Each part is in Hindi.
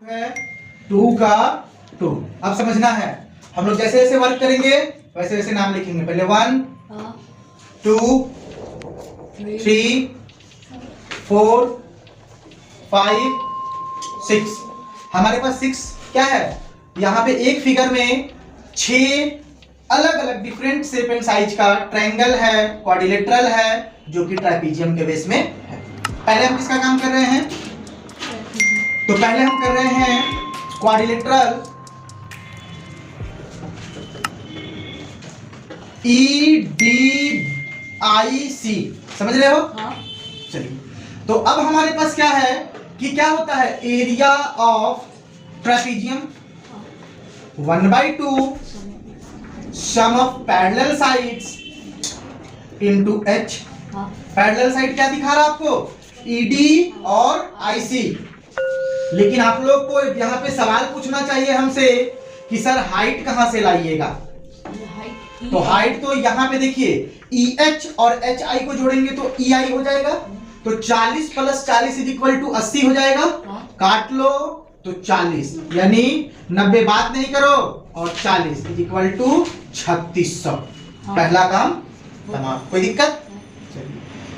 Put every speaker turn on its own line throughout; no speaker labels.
है 2 का 2। अब समझना है, हम लोग जैसे जैसे वर्क करेंगे वैसे वैसे नाम लिखेंगे। पहले 1 2 3 4 5 6। हमारे पास 6 क्या है, यहाँ पे एक फिगर में 6 अलग अलग डिफरेंट शेप एंड साइज का ट्रायंगल है, क्वाड्रिलेटरल है, जो कि ट्रापेजियम के बेस में है। पहले हम किसका काम कर रहे हैं, तो पहले हम कर रहे हैं क्वाड्रिलेटरल EDIC, समझ रहे हो? हाँ। चलिए, तो अब हमारे पास क्या है कि क्या होता है, area of trapezium 1/2 sum of parallel sides into H। Parallel side क्या दिखा रहा है आपको, ED और IC। लेकिन आप लोग को यहाँ पे सवाल पूछना चाहिए हमसे कि सर हाइट कहां से लाइएगा, तो हाइट तो यहाँ पे देखिए EH और HI को जोड़ेंगे तो EI हो जाएगा, तो 40 + 40 = 80 हो जाएगा। काट लो तो 40, यानी 90 बात नहीं करो, और 40 = 3600। पहला काम तमाम, कोई दिक्कत?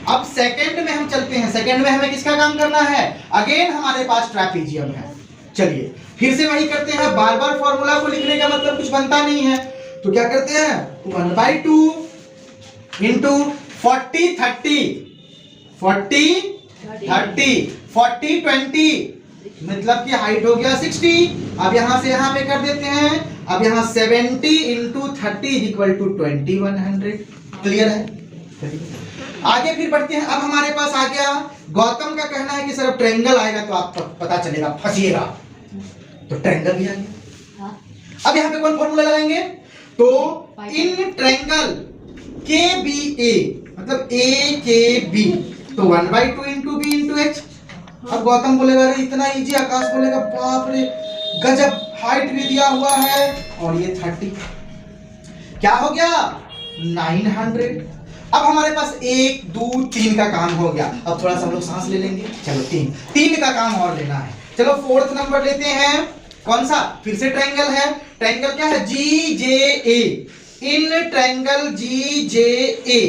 अब सेकंड में हम चलते हैं। सेकंड में हमें किसका काम करना है, अगेन हमारे पास ट्रापेजियम है। चलिए फिर से वही करते हैं, बार बार फॉर्मूला को लिखने का मतलब कुछ बनता नहीं है, तो क्या करते हैं 1/2 इंटू 40 30 40 30 40 20, मतलब कि हाइट हो गया 60। अब यहां से यहां पे कर देते हैं, अब यहां 70 इंटू 30 = 2100। क्लियर है? आगे फिर बढ़ते हैं। अब हमारे पास आ गया, गौतम का कहना है कि सर ट्रायंगल आएगा तो आपको पता चलेगा, फंसिएगा, तो ट्रायंगल भी आ गया। अब यहाँ पे कौन फॉर्मूला लगाएंगे, तो इन ट्रायंगल KBA मतलब AKB, तो 1/2 इंटू B इंटू H। अब गौतम बोलेगा अरे इतना इजी, आकाश बोलेगा बाप रे गजब, हाइट भी दिया हुआ है और ये 30, क्या हो गया 900। अब हमारे पास 1 2 3 का काम हो गया। अब थोड़ा सा हम लोग सांस ले लेंगे। चलो 3 का काम और लेना है। चलो 4th नंबर लेते हैं, कौन सा, फिर से ट्रायंगल है। ट्रायंगल क्या है, GJA। In triangle GJA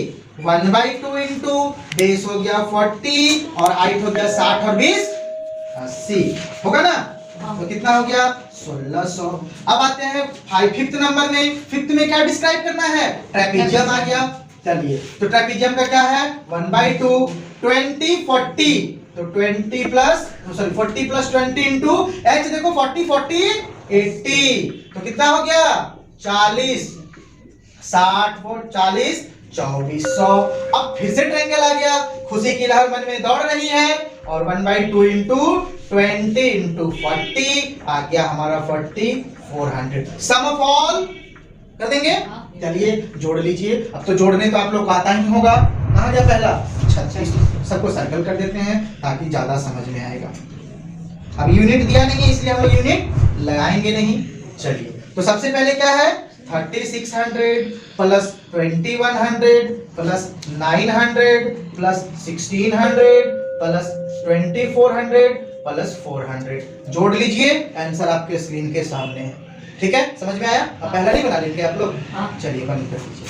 1/2 into base हो गया 40 और हाइट हो गया 60 और 20 80, होगा ना? तो कितना हो गया 1600। अब आते हैं 5th नंबर में। 5th में क्या डिस्क्राइब करना है, ट्रापेजियम आ गया। चलिए, तो ट्रापेजियम का क्या है 1/2 20 40, तो 40 + 20 इंटू H, देखो 40 40 80, तो कितना हो गया 40 60 40 2400। अब फिर से ट्रायंगल आ गया, खुशी की लहर मन में दौड़ रही है, और 1/2 इंटू 20 इंटू 40 आ गया हमारा 4400। सम ऑफ ऑल कर देंगे। चलिए जोड़ लीजिए। अब तो जोड़ने तो आप लोग को आता ही होगा। कहाँ गया पहला 36, सबको सर्कल कर देते हैं ताकि ज्यादा समझ में आएगा। अब यूनिट दिया नहीं है इसलिए हम लोग यूनिट लगाएंगे नहीं। चलिए, तो सबसे पहले क्या है 3600 plus 2100 plus 900 plus 1600 plus 2400 plus 400, जोड़ लीजिए, आंसर आपके स्क्रीन के सामने है। ठीक है, समझ में आया? अब पहला नहीं बना लेंगे आप लोग? चलिए बंद कर दीजिए।